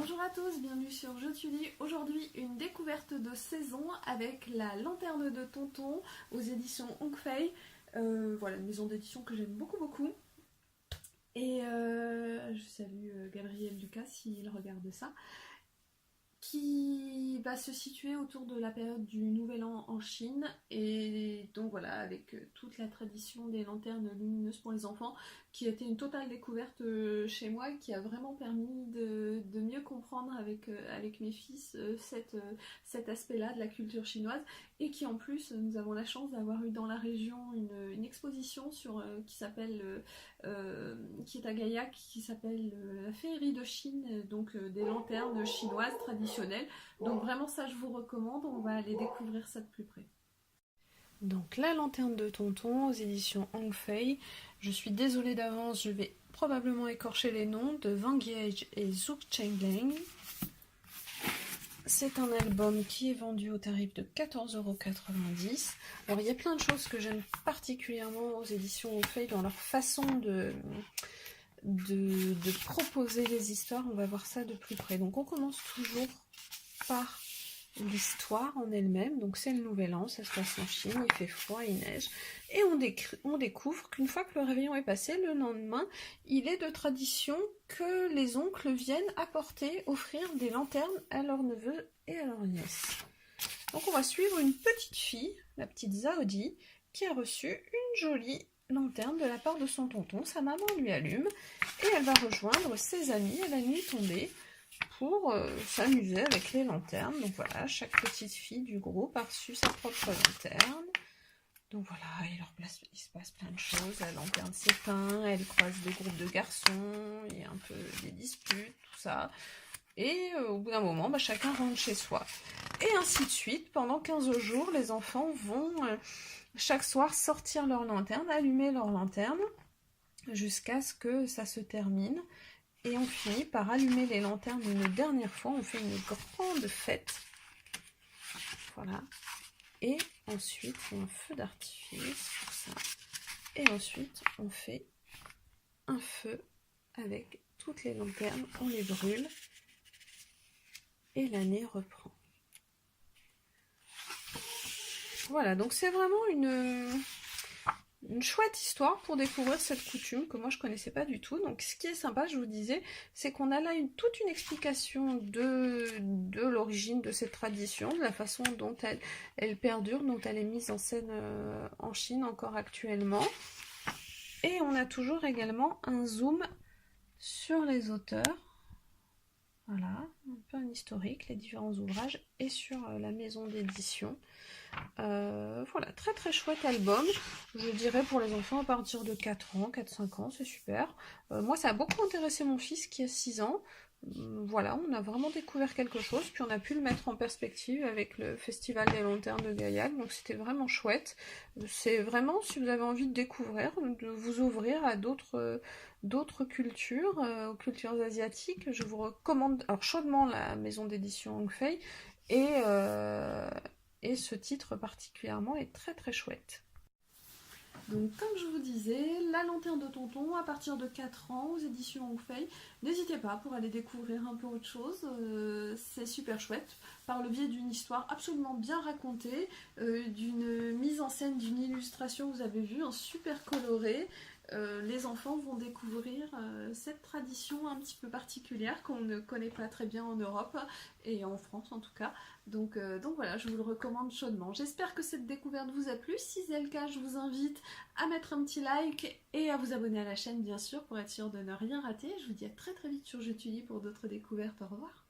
Bonjour à tous, bienvenue sur Je te lis. Aujourd'hui, une découverte de saison avec La Lanterne de Tonton aux éditions Hong Fei. Voilà, une maison d'édition que j'aime beaucoup. Et je salue Gabriel Lucas s'il regarde ça. Qui va se situer autour de la période du Nouvel An en Chine, et donc voilà, avec toute la tradition des lanternes lumineuses pour les enfants, qui a été une totale découverte chez moi, qui a vraiment permis de mieux comprendre avec mes fils cet aspect-là de la culture chinoise, et qui en plus, nous avons la chance d'avoir eu dans la région une exposition qui s'appelle qui est à Gaillac, qui s'appelle la Féerie de Chine, donc des lanternes chinoises traditionnelles. Donc vraiment ça je vous recommande, on va aller découvrir ça de plus près. Donc La Lanterne de Tonton aux éditions Hong Fei. Je suis désolée d'avance, je vais probablement écorcher les noms de Wang Yage et Zhu Chengleng. C'est un album qui est vendu au tarif de 14,90 €. Alors il y a plein de choses que j'aime particulièrement aux éditions Hong Fei dans leur façon de proposer les histoires. On va voir ça de plus près. Donc on commence toujours par l'histoire en elle-même. Donc c'est le Nouvel An, ça se passe en Chine, il fait froid, il neige. Et on découvre qu'une fois que le réveillon est passé, le lendemain, il est de tradition que les oncles viennent offrir des lanternes à leurs neveux et à leurs nièces. Donc on va suivre une petite fille, la petite Zaodi, qui a reçu une jolie lanterne de la part de son tonton. Sa maman lui allume et elle va rejoindre ses amis à la nuit tombée pour s'amuser avec les lanternes. Donc voilà, chaque petite fille du groupe a reçu sa propre lanterne. Donc voilà, il se passe plein de choses. La lanterne s'éteint, elle croise des groupes de garçons, il y a un peu des disputes, tout ça. Et au bout d'un moment, chacun rentre chez soi. Et ainsi de suite, pendant 15 jours, les enfants vont chaque soir sortir leur lanterne, allumer leur lanterne, jusqu'à ce que ça se termine. Et on finit par allumer les lanternes une dernière fois, on fait une grande fête. Voilà. Et ensuite, il y a un feu d'artifice, tout ça. Et ensuite, on fait un feu avec toutes les lanternes, on les brûle. Et l'année reprend. Voilà, donc c'est vraiment une chouette histoire pour découvrir cette coutume que moi je connaissais pas du tout. Donc ce qui est sympa, je vous disais, c'est qu'on a là toute une explication de l'origine de cette tradition, de la façon dont elle perdure, dont elle est mise en scène en Chine encore actuellement. Et on a toujours également un zoom sur les auteurs. Voilà, un peu un historique, les différents ouvrages, et sur la maison d'édition. Voilà, très chouette album, je dirais pour les enfants à partir de 4-5 ans, c'est super. Moi ça a beaucoup intéressé mon fils qui a 6 ans. Voilà, on a vraiment découvert quelque chose, puis on a pu le mettre en perspective avec le Festival des Lanternes de Gaillac, donc c'était vraiment chouette. C'est vraiment, si vous avez envie de découvrir, de vous ouvrir à d'autres cultures, aux cultures asiatiques, je vous recommande alors chaudement la maison d'édition Hong Fei, et ce titre particulièrement est très chouette. Donc comme je vous disais, La Lanterne de Tonton à partir de 4 ans aux éditions Hong Fei. N'hésitez pas pour aller découvrir un peu autre chose, c'est super chouette, par le biais d'une histoire absolument bien racontée, d'une mise en scène, d'une illustration, vous avez vu, un super coloré. Les enfants vont découvrir cette tradition un petit peu particulière qu'on ne connaît pas très bien en Europe et en France en tout cas. Donc voilà, je vous le recommande chaudement. J'espère que cette découverte vous a plu. Si c'est le cas, je vous invite à mettre un petit like et à vous abonner à la chaîne bien sûr pour être sûr de ne rien rater. Je vous dis à très vite sur Je te lis pour d'autres découvertes. Au revoir.